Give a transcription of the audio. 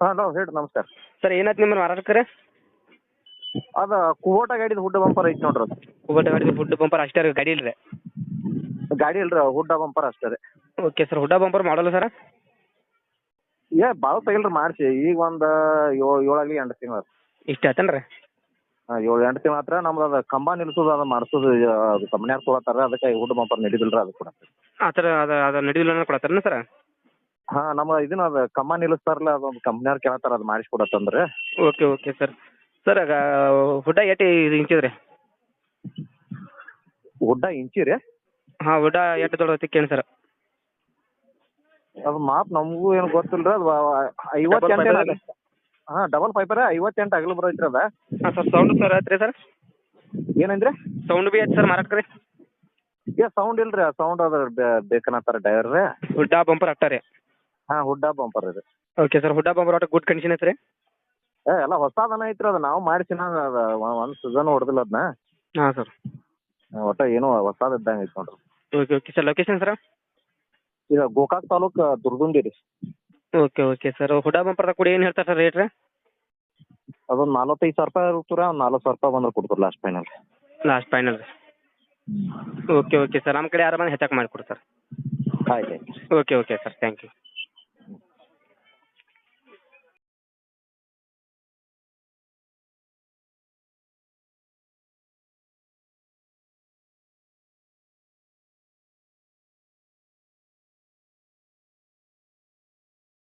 Hello ಹೇಳ್ರಿ ನಮಸ್ಕಾರ. Sir ಏನಾಯ್ತು ನಿಮ್ಮ ಮಾರಾಟಕ್ಕೆ ರೀ? ಅದ ಕುಬೋಟ ಗಾಡಿದು ಹುಡ್ಡ ಬಂಪರ್ ಐತಿ ನೋಡ್ರಿ ಅದು. ಕುಬಟ ಗಾಡಿ ಫುಡ್ ಬಂಪರ್ ಅಷ್ಟೇ ರೀ, ಗಾಡಿ ಇಲ್ರಿ? ಗಾಡಿ ಇಲ್ರಿ ಹುಡ್ಡ ಬಂಪರ್ ಅಷ್ಟೇ ರೀ. ಓಕೆ ಸರ್, ಹುಡ್ಡ ಬಂಪರ್ ಮಾಡಲ್ಲ ಸರ್? ಭಾಳ ತಗಿಲ್ರಿ ಮಾಡಿಸಿ, ಈಗ ಒಂದು 7 ತಿಂಗಳು. ಇಷ್ಟು ಆಯ್ತೇನು ರೀ? ಹಾಂ 7-8 ತಿಂಗಳು ಹತ್ರ ನಮ್ದು ಅದು ಕಂಬ ನಿಲ್ಸೋದು ಅದು ಮಾಡಿಸೋದು ಅದು ಕಂಪ್ನ್ಯಾಗ ತೊಗೊಳ್ತಾರೆ, ಅದಕ್ಕೆ ಹುಡ್ಡ ಬಂಪರ್ ನಡೀದಿಲ್ರಿ ಅದು ಕೂಡ. ಆ ಥರ ಅದು ನಡೀಲಿಲ್ಲ ಕೊಡತ್ತಾರೇನು ಸರ್? ಹಾಂ ನಮ್ಮ ಇದನ್ನ ಅದು ಕಂಬ ನಿಲ್ಲಿಸ್ತಾರಲ್ಲ ಅದೊಂದು ಕಂಪ್ನ್ಯಾಗ ಕೇಳ್ತಾರೆ, ಅದು ಮಾಡಿಸ್ಕೊಡತ್ತಂದ್ರೆ. Okay okay sir. ಸರ್ ಆಗ ಹುಡ್ಡ ಎಷ್ಟು ಇಂಚಿದೆ ರೀ? ಹುಡ್ಡ ಇಂಚಿ ರೀ? ಹಾಂ, ಹುಡ್ಡ ಎಷ್ಟು ದೊಡ್ಡ ತಿಕ್ಕೇನು ಸರ್? ಅದು ಮಾಪ್ ನಮಗೂ ಏನು ಗೊತ್ತಿಲ್ಲ ರೀ. ಅದು 58 ಹಾಂ ಡಬಲ್ ಫೈಬರ್ 58 ಅಗಲ ಬರೋಯ್ತು ರೀ ಅದ. ಹಾಂ ಸರ್, ಸೌಂಡ್ ಸರ್ ಆಯ್ತು ಸರ್? ಏನಂದ್ರೆ ಸೌಂಡ್ ಬಿ ಆಯ್ತು ಸರ್ ಮಾರಾಟಕ್ಕೆ ರೀ? ಸೌಂಡ್ ಇಲ್ರಿ, ಸೌಂಡ್ ಅದು ಬೇಕನ್ನತ್ತಾರ ಡ್ರೈವರ್ ರೀ. ಹುಡ್ಡ ಬಂಪರ್ ಅಟ್ಟ ರೀ? ಹಾಂ ಹುಡ್ಡ ಬಂಪರ್ ಇದೆ. ಓಕೆ ಸರ್, ಹುಡ್ಡ ಬಂಪರ್ ಒಟ್ಟು ಗುಡ್ ಕಂಡೀಷನ್ ಐತೆ ರೀ? ಎಲ್ಲ ಹೊಸದನ ಐತ್ರಿ, ಅದು ನಾವು ಮಾಡಿಸಿನ ಅದು ಒಂದು ಸೀಸನ್ ಹೊಡೆದಿಲ್ಲ ಅದನ್ನ. ಹಾಂ ಸರ್. ಒಟ್ಟು ಏನೋ ಹೊಸದು ಇದ್ದಂಗೆ ಐತೆ ನೋಡ್ರಿ. Okay okay sir, location sir? ಈಗ ಗೋಕಾಕ್ ತಾಲೂಕು ದುರ್ಗುಂಡಿ ರೀ. ಓಕೆ ಓಕೆ ಸರ್, ಹುಡ್ಡ ಬಂಪರ್ದಾಗ ಕೂಡ ಏನು ಹೇಳ್ತಾರೆ ಸರ್ ರೇಟ್ ರೀ? ಅದೊಂದು 45,000 ರೂಪಾಯಿ ಇರ್ತೀರ, ಒಂದು 40,000 ಬಂದ್ರೆ ಕೊಡ್ತೀರಿ ಲಾಸ್ಟ್ ಫೈನಲ್. ಲಾಸ್ಟ್ ಫೈನಲ್ ರೀ? ಓಕೆ ಓಕೆ ಸರ್, ನಮ್ಮ ಕಡೆ ಯಾರು ಬಂದು ಹೆಚ್ಚಾಗಿ ಮಾಡಿಕೊಡಿ ಸರ್. ಆಯ್ತು ಆಯ್ತು. Okay okay sir, thank you.